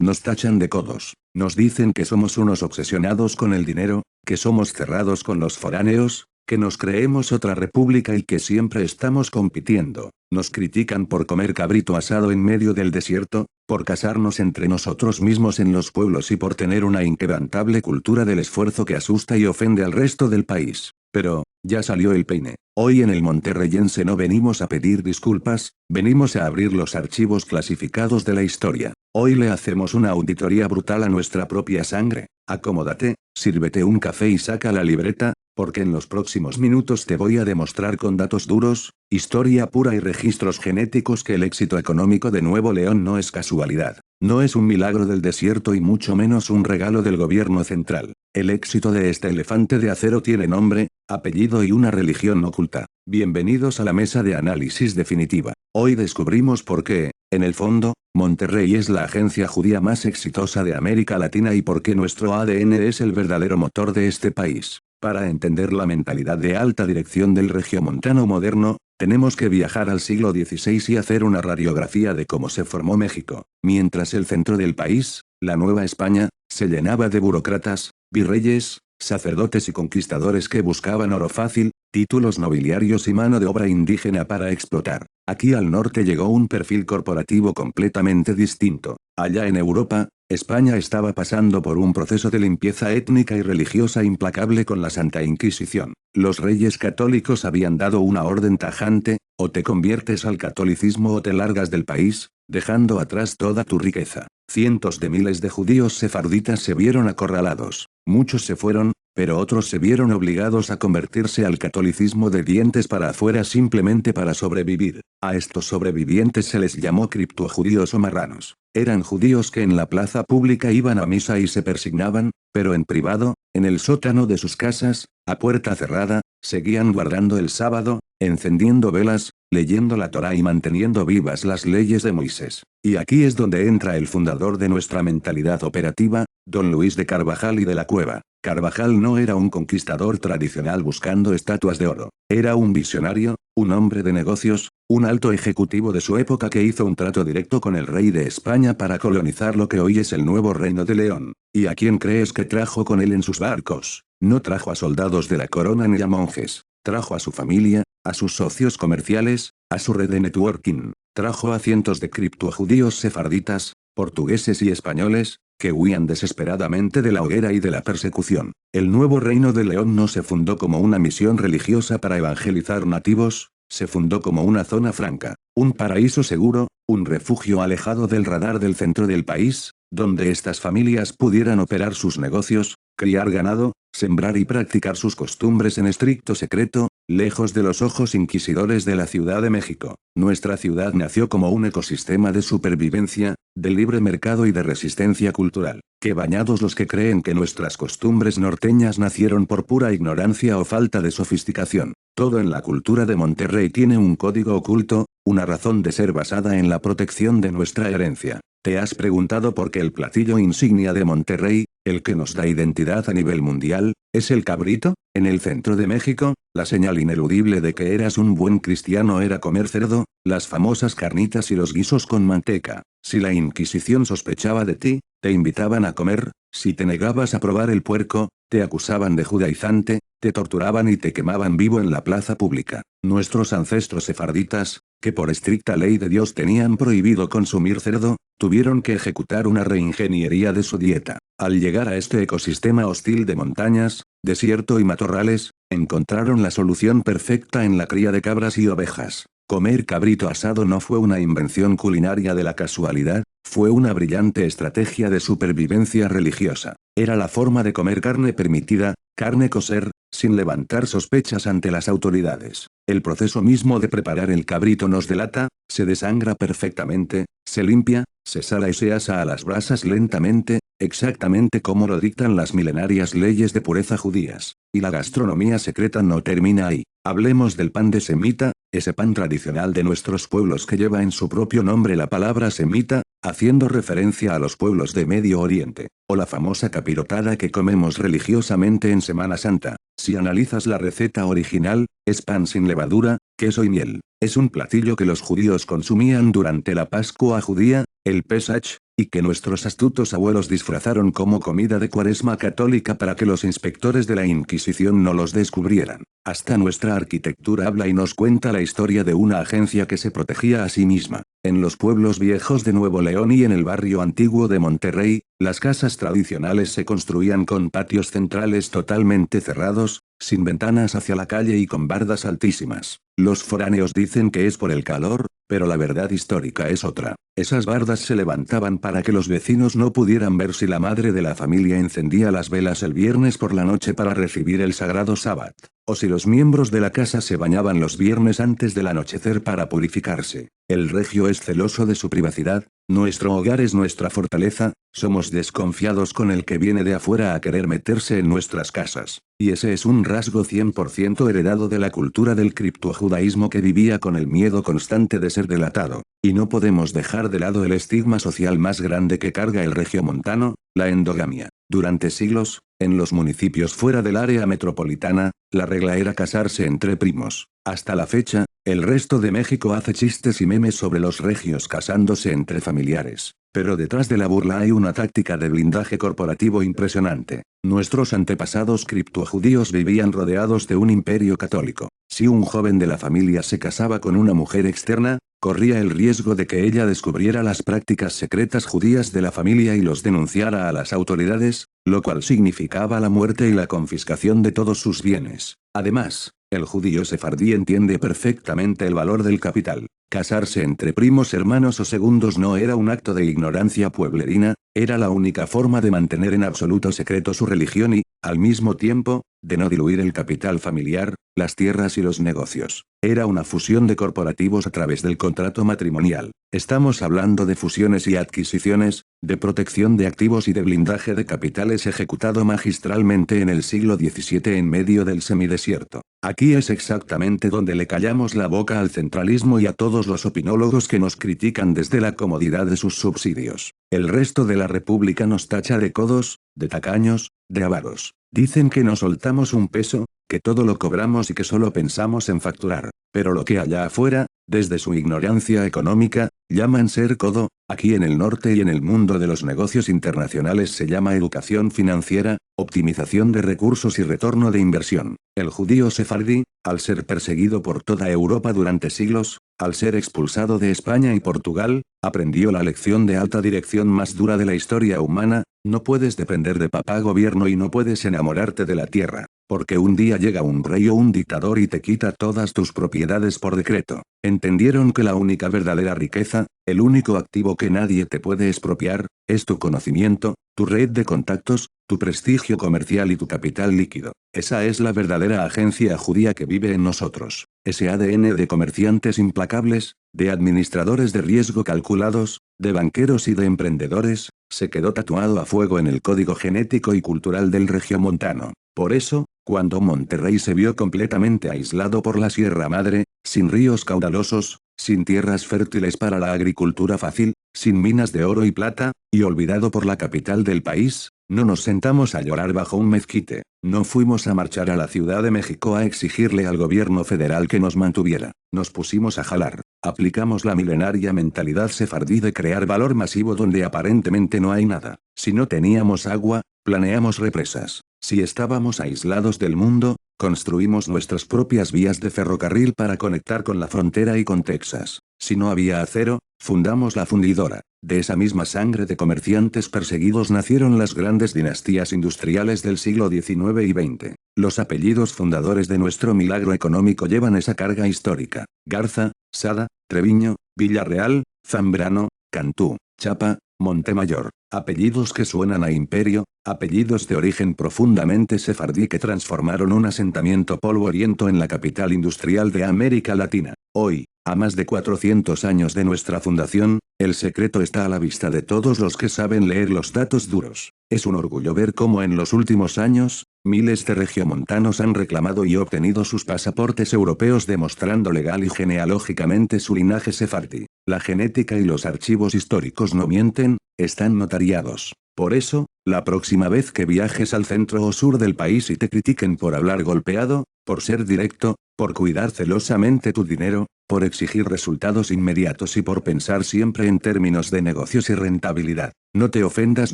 Nos tachan de codos. Nos dicen que somos unos obsesionados con el dinero, que somos cerrados con los foráneos, que nos creemos otra república y que siempre estamos compitiendo. Nos critican por comer cabrito asado en medio del desierto, por casarnos entre nosotros mismos en los pueblos y por tener una inquebrantable cultura del esfuerzo que asusta y ofende al resto del país. Pero, ya salió el peine. Hoy en el monterreyense no venimos a pedir disculpas, venimos a abrir los archivos clasificados de la historia. Hoy le hacemos una auditoría brutal a nuestra propia sangre. Acomódate, sírvete un café y saca la libreta, porque en los próximos minutos te voy a demostrar con datos duros, historia pura y registros genéticos que el éxito económico de Nuevo León no es casualidad. No es un milagro del desierto y mucho menos un regalo del gobierno central. El éxito de este elefante de acero tiene nombre, apellido y una religión oculta. Bienvenidos a la mesa de análisis definitiva. Hoy descubrimos por qué, en el fondo, Monterrey es la agencia judía más exitosa de América Latina y por qué nuestro ADN es el verdadero motor de este país. Para entender la mentalidad de alta dirección del regiomontano moderno, tenemos que viajar al siglo XVI y hacer una radiografía de cómo se formó México. Mientras el centro del país, la Nueva España, se llenaba de burócratas, virreyes, sacerdotes y conquistadores que buscaban oro fácil, títulos nobiliarios y mano de obra indígena para explotar. Aquí al norte llegó un perfil corporativo completamente distinto. Allá en Europa, España estaba pasando por un proceso de limpieza étnica y religiosa implacable con la Santa Inquisición. Los reyes católicos habían dado una orden tajante: o te conviertes al catolicismo o te largas del país, dejando atrás toda tu riqueza. Cientos de miles de judíos sefarditas se vieron acorralados. Muchos se fueron, pero otros se vieron obligados a convertirse al catolicismo de dientes para afuera simplemente para sobrevivir. A estos sobrevivientes se les llamó criptojudíos o marranos. Eran judíos que en la plaza pública iban a misa y se persignaban, pero en privado, en el sótano de sus casas, a puerta cerrada, seguían guardando el sábado, encendiendo velas, leyendo la Torá y manteniendo vivas las leyes de Moisés. Y aquí es donde entra el fundador de nuestra mentalidad operativa, don Luis de Carvajal y de la Cueva. Carvajal no era un conquistador tradicional buscando estatuas de oro. Era un visionario, un hombre de negocios, un alto ejecutivo de su época que hizo un trato directo con el rey de España para colonizar lo que hoy es el nuevo Reino de León. ¿Y a quién crees que trajo con él en sus barcos? No trajo a soldados de la corona ni a monjes. Trajo a su familia, a sus socios comerciales, a su red de networking. Trajo a cientos de criptojudíos sefarditas, portugueses y españoles, que huían desesperadamente de la hoguera y de la persecución. El nuevo Reino de León no se fundó como una misión religiosa para evangelizar nativos, se fundó como una zona franca, un paraíso seguro, un refugio alejado del radar del centro del país, donde estas familias pudieran operar sus negocios, criar ganado, sembrar y practicar sus costumbres en estricto secreto, lejos de los ojos inquisidores de la Ciudad de México. Nuestra ciudad nació como un ecosistema de supervivencia, de libre mercado y de resistencia cultural. Que bañados los que creen que nuestras costumbres norteñas nacieron por pura ignorancia o falta de sofisticación. Todo en la cultura de Monterrey tiene un código oculto, una razón de ser basada en la protección de nuestra herencia. ¿Te has preguntado por qué el platillo insignia de Monterrey, el que nos da identidad a nivel mundial, es el cabrito? En el centro de México, la señal ineludible de que eras un buen cristiano era comer cerdo, las famosas carnitas y los guisos con manteca. Si la Inquisición sospechaba de ti, te invitaban a comer; si te negabas a probar el puerco, te acusaban de judaizante, te torturaban y te quemaban vivo en la plaza pública. Nuestros ancestros sefarditas, que por estricta ley de Dios tenían prohibido consumir cerdo, tuvieron que ejecutar una reingeniería de su dieta. Al llegar a este ecosistema hostil de montañas, desierto y matorrales, encontraron la solución perfecta en la cría de cabras y ovejas. Comer cabrito asado no fue una invención culinaria de la casualidad, fue una brillante estrategia de supervivencia religiosa. Era la forma de comer carne permitida, carne kosher, sin levantar sospechas ante las autoridades. El proceso mismo de preparar el cabrito nos delata: se desangra perfectamente, se limpia, se sala y se asa a las brasas lentamente, exactamente como lo dictan las milenarias leyes de pureza judías. Y la gastronomía secreta no termina ahí. Hablemos del pan de semita, ese pan tradicional de nuestros pueblos que lleva en su propio nombre la palabra semita, haciendo referencia a los pueblos de Medio Oriente. O la famosa capirotada que comemos religiosamente en Semana Santa. Si analizas la receta original, es pan sin levadura, Queso y miel. Es un platillo que los judíos consumían durante la Pascua judía, el Pesach, y que nuestros astutos abuelos disfrazaron como comida de Cuaresma católica para que los inspectores de la Inquisición no los descubrieran. Hasta nuestra arquitectura habla y nos cuenta la historia de una agencia que se protegía a sí misma. En los pueblos viejos de Nuevo León y en el barrio antiguo de Monterrey, las casas tradicionales se construían con patios centrales totalmente cerrados, sin ventanas hacia la calle y con bardas altísimas. Los foráneos dicen que es por el calor, pero la verdad histórica es otra. Esas bardas se levantaban para que los vecinos no pudieran ver si la madre de la familia encendía las velas el viernes por la noche para recibir el sagrado sábat, o si los miembros de la casa se bañaban los viernes antes del anochecer para purificarse. El regio es celoso de su privacidad, nuestro hogar es nuestra fortaleza, somos desconfiados con el que viene de afuera a querer meterse en nuestras casas. Y ese es un rasgo 100% heredado de la cultura del criptojudaísmo que vivía con el miedo constante de ser delatado. Y no podemos dejar de lado el estigma social más grande que carga el regiomontano, la endogamia. Durante siglos, en los municipios fuera del área metropolitana, la regla era casarse entre primos. Hasta la fecha, el resto de México hace chistes y memes sobre los regios casándose entre familiares. Pero detrás de la burla hay una táctica de blindaje corporativo impresionante. Nuestros antepasados criptojudíos vivían rodeados de un imperio católico. Si un joven de la familia se casaba con una mujer externa, corría el riesgo de que ella descubriera las prácticas secretas judías de la familia y los denunciara a las autoridades, lo cual significaba la muerte y la confiscación de todos sus bienes. Además, el judío sefardí entiende perfectamente el valor del capital. Casarse entre primos hermanos o segundos no era un acto de ignorancia pueblerina, era la única forma de mantener en absoluto secreto su religión y, al mismo tiempo, de no diluir el capital familiar, las tierras y los negocios. Era una fusión de corporativos a través del contrato matrimonial. Estamos hablando de fusiones y adquisiciones, de protección de activos y de blindaje de capitales ejecutado magistralmente en el siglo XVII en medio del semidesierto. Aquí es exactamente donde le callamos la boca al centralismo y a todos los opinólogos que nos critican desde la comodidad de sus subsidios. El resto de la república nos tacha de codos, de tacaños, de avaros. Dicen que no soltamos un peso, que todo lo cobramos y que solo pensamos en facturar. Pero lo que allá afuera, desde su ignorancia económica, llaman ser codo, aquí en el norte y en el mundo de los negocios internacionales se llama educación financiera, optimización de recursos y retorno de inversión. El judío sefardí, al ser perseguido por toda Europa durante siglos, al ser expulsado de España y Portugal, aprendió la lección de alta dirección más dura de la historia humana: no puedes depender de papá gobierno y no puedes enamorarte de la tierra, porque un día llega un rey o un dictador y te quita todas tus propiedades por decreto. Entendieron que la única verdadera riqueza, el único activo que nadie te puede expropiar, es tu conocimiento, tu red de contactos, tu prestigio comercial y tu capital líquido. Esa es la verdadera agencia judía que vive en nosotros. Ese ADN de comerciantes implacables, de administradores de riesgo calculados, de banqueros y de emprendedores, se quedó tatuado a fuego en el código genético y cultural del regiomontano. Por eso, cuando Monterrey se vio completamente aislado por la Sierra Madre, sin ríos caudalosos, sin tierras fértiles para la agricultura fácil, sin minas de oro y plata, y olvidado por la capital del país, no nos sentamos a llorar bajo un mezquite, no fuimos a marchar a la Ciudad de México a exigirle al gobierno federal que nos mantuviera, nos pusimos a jalar, aplicamos la milenaria mentalidad sefardí de crear valor masivo donde aparentemente no hay nada. Si no teníamos agua, planeamos represas. Si estábamos aislados del mundo, construimos nuestras propias vías de ferrocarril para conectar con la frontera y con Texas. Si no había acero, fundamos la fundidora. De esa misma sangre de comerciantes perseguidos nacieron las grandes dinastías industriales del siglo XIX y XX. Los apellidos fundadores de nuestro milagro económico llevan esa carga histórica: Garza, Sada, Treviño, Villarreal, Zambrano, Cantú, Chapa, Montemayor. Apellidos que suenan a imperio, apellidos de origen profundamente sefardí que transformaron un asentamiento polvoriento en la capital industrial de América Latina. Hoy, a más de 400 años de nuestra fundación, el secreto está a la vista de todos los que saben leer los datos duros. Es un orgullo ver cómo en los últimos años, miles de regiomontanos han reclamado y obtenido sus pasaportes europeos demostrando legal y genealógicamente su linaje sefardí. La genética y los archivos históricos no mienten, están notariados. Por eso, la próxima vez que viajes al centro o sur del país y te critiquen por hablar golpeado, por ser directo, por cuidar celosamente tu dinero, por exigir resultados inmediatos y por pensar siempre en términos de negocios y rentabilidad, no te ofendas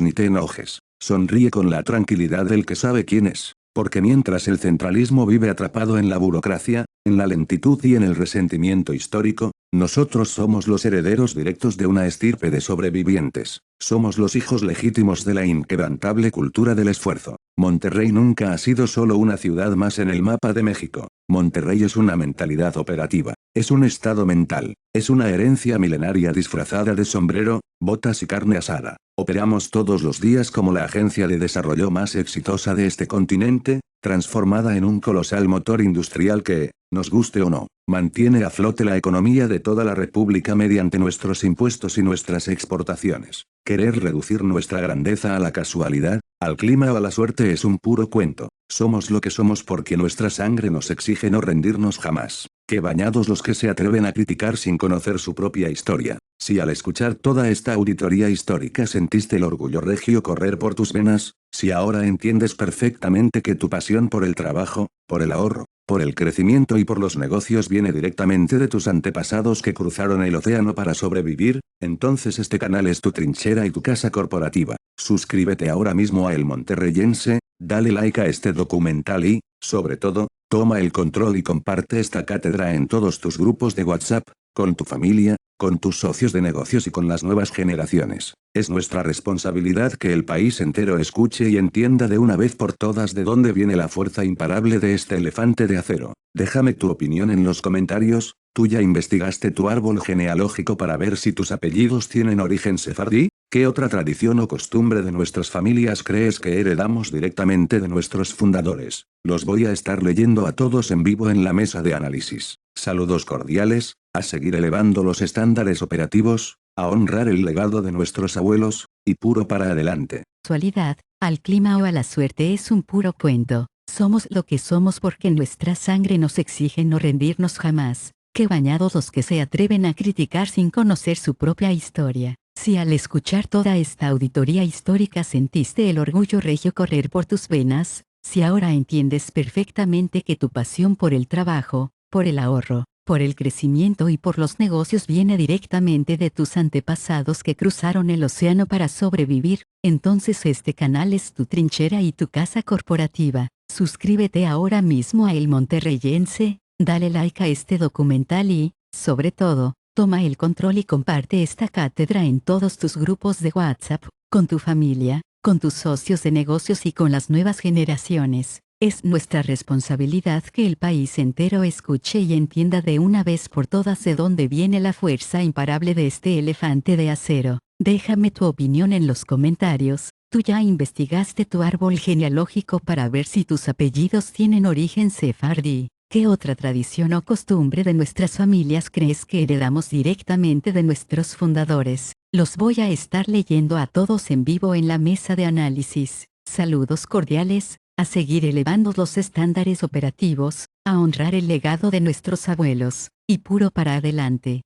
ni te enojes. Sonríe con la tranquilidad del que sabe quién es. Porque mientras el centralismo vive atrapado en la burocracia, en la lentitud y en el resentimiento histórico, nosotros somos los herederos directos de una estirpe de sobrevivientes. Somos los hijos legítimos de la inquebrantable cultura del esfuerzo. Monterrey nunca ha sido solo una ciudad más en el mapa de México. Monterrey es una mentalidad operativa. Es un estado mental. Es una herencia milenaria disfrazada de sombrero, botas y carne asada. Operamos todos los días como la agencia de desarrollo más exitosa de este continente, transformada en un colosal motor industrial que, nos guste o no, mantiene a flote la economía de toda la República mediante nuestros impuestos y nuestras exportaciones. Querer reducir nuestra grandeza a la casualidad, al clima o a la suerte es un puro cuento. Somos lo que somos porque nuestra sangre nos exige no rendirnos jamás. Qué bañados los que se atreven a criticar sin conocer su propia historia. Si al escuchar toda esta auditoría histórica sentiste el orgullo regio correr por tus venas, si ahora entiendes perfectamente que tu pasión por el trabajo, por el ahorro, por el crecimiento y por los negocios viene directamente de tus antepasados que cruzaron el océano para sobrevivir, entonces este canal es tu trinchera y tu casa corporativa. Suscríbete ahora mismo a El Monterreyense, dale like a este documental y, sobre todo, toma el control y comparte esta cátedra en todos tus grupos de WhatsApp, con tu familia, con tus socios de negocios y con las nuevas generaciones. Es nuestra responsabilidad que el país entero escuche y entienda de una vez por todas de dónde viene la fuerza imparable de este elefante de acero. Déjame tu opinión en los comentarios. ¿Tú ya investigaste tu árbol genealógico para ver si tus apellidos tienen origen sefardí? ¿Qué otra tradición o costumbre de nuestras familias crees que heredamos directamente de nuestros fundadores? Los voy a estar leyendo a todos en vivo en la mesa de análisis. Saludos cordiales, a seguir elevando los estándares operativos, a honrar el legado de nuestros abuelos, y puro para adelante. Casualidad, al clima o a la suerte es un puro cuento. Somos lo que somos porque nuestra sangre nos exige no rendirnos jamás. Qué bañados los que se atreven a criticar sin conocer su propia historia. Si al escuchar toda esta auditoría histórica sentiste el orgullo regio correr por tus venas, si ahora entiendes perfectamente que tu pasión por el trabajo, por el ahorro, por el crecimiento y por los negocios viene directamente de tus antepasados que cruzaron el océano para sobrevivir, entonces este canal es tu trinchera y tu casa corporativa. Suscríbete ahora mismo a El Monterreyense, dale like a este documental y, sobre todo, toma el control y comparte esta cátedra en todos tus grupos de WhatsApp, con tu familia, con tus socios de negocios y con las nuevas generaciones. Es nuestra responsabilidad que el país entero escuche y entienda de una vez por todas de dónde viene la fuerza imparable de este elefante de acero. Déjame tu opinión en los comentarios. ¿Tú ya investigaste tu árbol genealógico para ver si tus apellidos tienen origen sefardí? ¿Qué otra tradición o costumbre de nuestras familias crees que heredamos directamente de nuestros fundadores? Los voy a estar leyendo a todos en vivo en la mesa de análisis. Saludos cordiales, a seguir elevando los estándares operativos, a honrar el legado de nuestros abuelos, y puro para adelante.